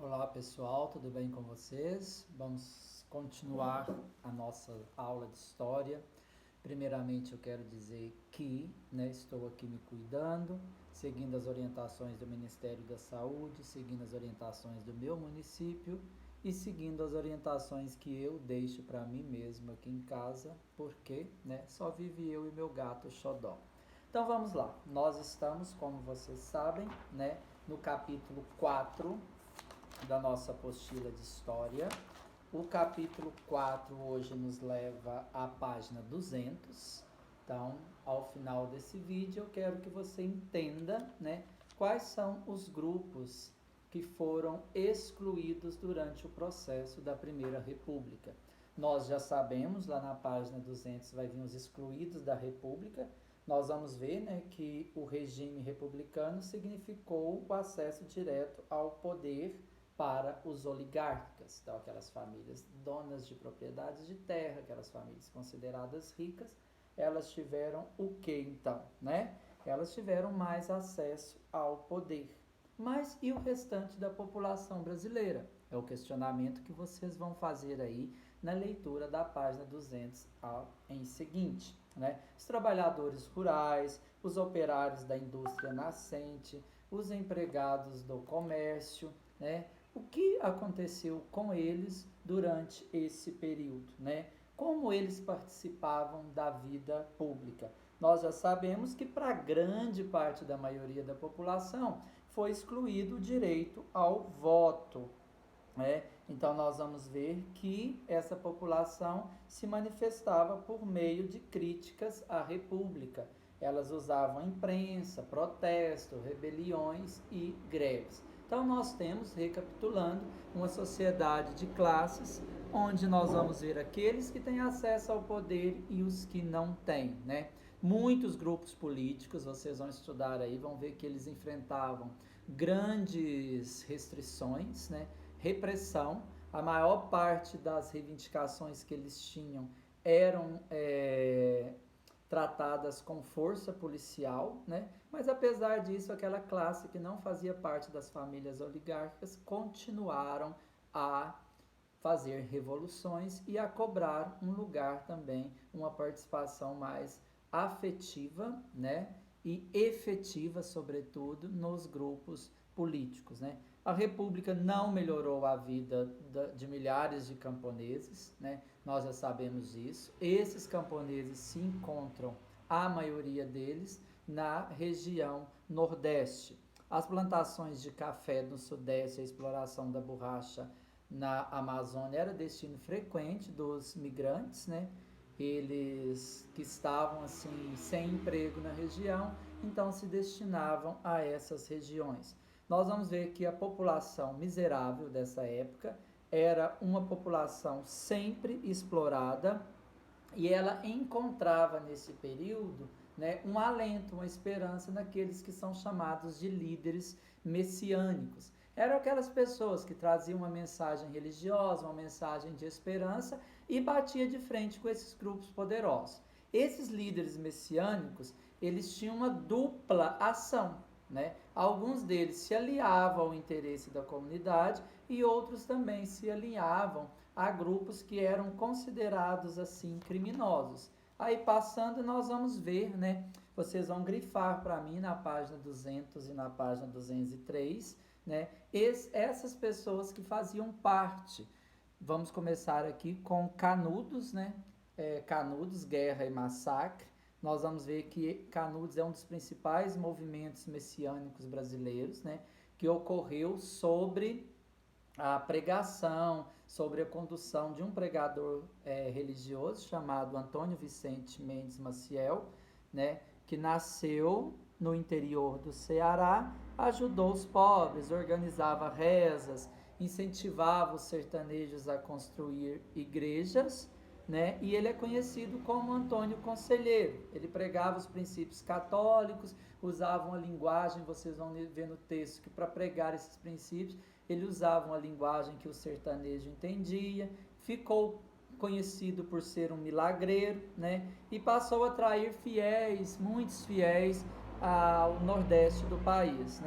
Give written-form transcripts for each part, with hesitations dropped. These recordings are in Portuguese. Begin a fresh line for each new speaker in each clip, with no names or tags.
Olá pessoal, tudo bem com vocês? Vamos continuar a nossa aula de história. Primeiramente eu quero dizer que estou aqui me cuidando, seguindo as orientações do Ministério da Saúde, seguindo as orientações do meu município e seguindo as orientações que eu deixo para mim mesmo aqui em casa, porque só vive eu e meu gato Xodó. Então vamos lá, nós estamos, como vocês sabem, no capítulo 4 da nossa apostila de história. O capítulo 4 hoje nos leva à página 200. Então, ao final desse vídeo, eu quero que você entenda, quais são os grupos que foram excluídos durante o processo da Primeira República. Nós já sabemos, lá na página 200 vai vir os excluídos da República. Nós vamos ver que o regime republicano significou o acesso direto ao poder para os oligarcas, então aquelas famílias donas de propriedades de terra, aquelas famílias consideradas ricas, elas tiveram o que então, Elas tiveram mais acesso ao poder. Mas e o restante da população brasileira? É o questionamento que vocês vão fazer aí na leitura da página 200 em seguinte, Os trabalhadores rurais, os operários da indústria nascente, os empregados do comércio, O que aconteceu com eles durante esse período, Como eles participavam da vida pública? Nós já sabemos que para grande parte da maioria da população foi excluído o direito ao voto, Então nós vamos ver que essa população se manifestava por meio de críticas à República. Elas usavam a imprensa, protesto, rebeliões e greves. Então nós temos, recapitulando, uma sociedade de classes, onde nós vamos ver aqueles que têm acesso ao poder e os que não têm, Muitos grupos políticos, vocês vão estudar aí, vão ver que eles enfrentavam grandes restrições, repressão. A maior parte das reivindicações que eles tinham eram tratadas com força policial, Mas apesar disso, aquela classe que não fazia parte das famílias oligárquicas continuaram a fazer revoluções e a cobrar um lugar também, uma participação mais afetiva, e efetiva, sobretudo, nos grupos políticos, A República não melhorou a vida de milhares de camponeses, Nós já sabemos disso. Esses camponeses se encontram, a maioria deles, na região Nordeste. As plantações de café no Sudeste, a exploração da borracha na Amazônia era destino frequente dos migrantes, Eles que estavam assim sem emprego na região, então se destinavam a essas regiões. Nós vamos ver que a população miserável dessa época era uma população sempre explorada e ela encontrava nesse período um alento, uma esperança naqueles que são chamados de líderes messiânicos. Eram aquelas pessoas que traziam uma mensagem religiosa, uma mensagem de esperança e batia de frente com esses grupos poderosos. Esses líderes messiânicos, eles tinham uma dupla ação, Alguns deles se aliavam ao interesse da comunidade e outros também se alinhavam a grupos que eram considerados assim criminosos. Aí passando nós vamos ver, Vocês vão grifar para mim na página 200 e na página 203, essas pessoas que faziam parte. Vamos começar aqui com Canudos, Canudos, Guerra e Massacre. Nós vamos ver que Canudos é um dos principais movimentos messiânicos brasileiros, que ocorreu sobre a pregação, sobre a condução de um pregador religioso chamado Antônio Vicente Mendes Maciel, que nasceu no interior do Ceará, ajudou os pobres, organizava rezas, incentivava os sertanejos a construir igrejas, e ele é conhecido como Antônio Conselheiro. Ele pregava os princípios católicos, usava uma linguagem, vocês vão ver no texto que para pregar esses princípios, ele usava uma linguagem que o sertanejo entendia, ficou conhecido por ser um milagreiro, e passou a atrair fiéis, muitos fiéis ao nordeste do país,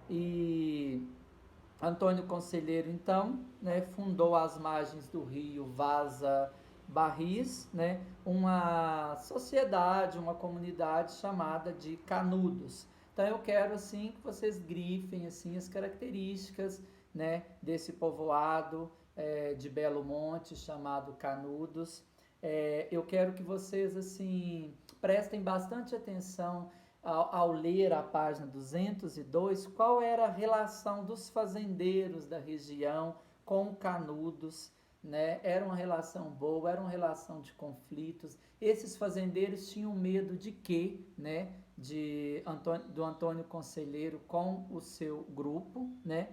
E Antônio Conselheiro, então, né, fundou às margens do rio Vaza Barris, né, uma sociedade, uma comunidade chamada de Canudos. Então eu quero assim que vocês grifem assim as características, né, desse povoado de Belo Monte chamado Canudos. Eu quero que vocês assim prestem bastante atenção ao ler a página 202, qual era a relação dos fazendeiros da região com Canudos, né? Era uma relação boa, era uma relação de conflitos. Esses fazendeiros tinham medo de quê, né? Do Antônio Conselheiro com o seu grupo, né?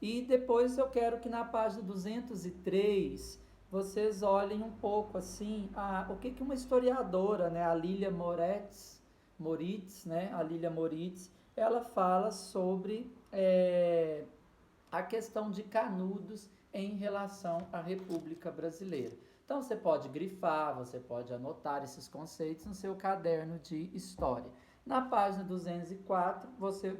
E depois eu quero que na página 203 vocês olhem um pouco assim o que uma historiadora, né, a Lília Moritz, né, a Lília Moritz, ela fala sobre a questão de Canudos em relação à República Brasileira. Então você pode grifar, você pode anotar esses conceitos no seu caderno de história. Na página 204, você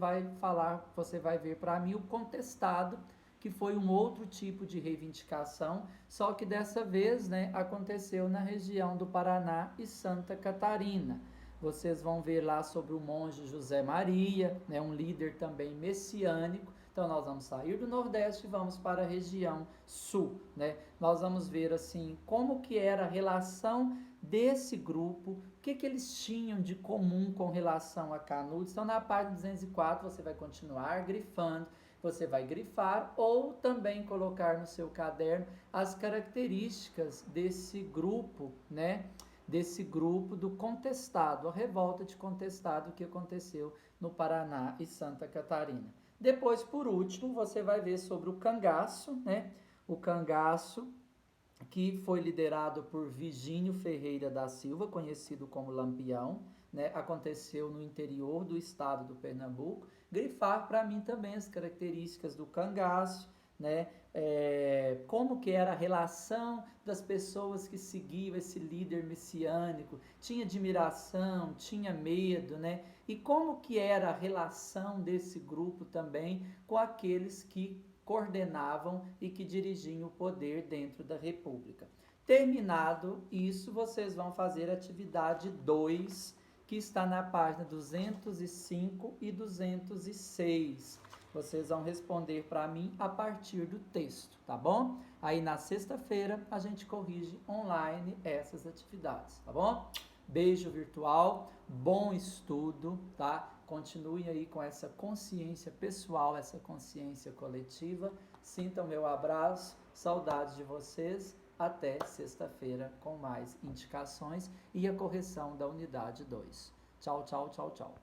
vai ver para mim o contestado, que foi um outro tipo de reivindicação, só que dessa vez, né, aconteceu na região do Paraná e Santa Catarina. Vocês vão ver lá sobre o monge José Maria, né, um líder também messiânico. Então nós vamos sair do Nordeste e vamos para a região Sul, né? Nós vamos ver assim como que era a relação desse grupo, o que eles tinham de comum com relação a Canudos. Então na página 204 você vai continuar grifando, você vai grifar ou também colocar no seu caderno as características desse grupo, né? Desse grupo do contestado, a revolta de contestado que aconteceu no Paraná e Santa Catarina. Depois, por último, você vai ver sobre o cangaço, né? O cangaço que foi liderado por Vigínio Ferreira da Silva, conhecido como Lampião, né? Aconteceu no interior do estado do Pernambuco. Grifar para mim também as características do cangaço, né? Como que era a relação das pessoas que seguiam esse líder messiânico, tinha admiração, tinha medo, né? E como que era a relação desse grupo também com aqueles que coordenavam e que dirigiam o poder dentro da República. Terminado isso, vocês vão fazer a atividade 2, que está na página 205 e 206. Vocês vão responder para mim a partir do texto, tá bom? Aí na sexta-feira a gente corrige online essas atividades, tá bom? Beijo virtual, bom estudo, tá? Continuem aí com essa consciência pessoal, essa consciência coletiva. Sintam meu abraço, saudades de vocês. Até sexta-feira com mais indicações e a correção da unidade 2. Tchau, tchau, tchau, tchau.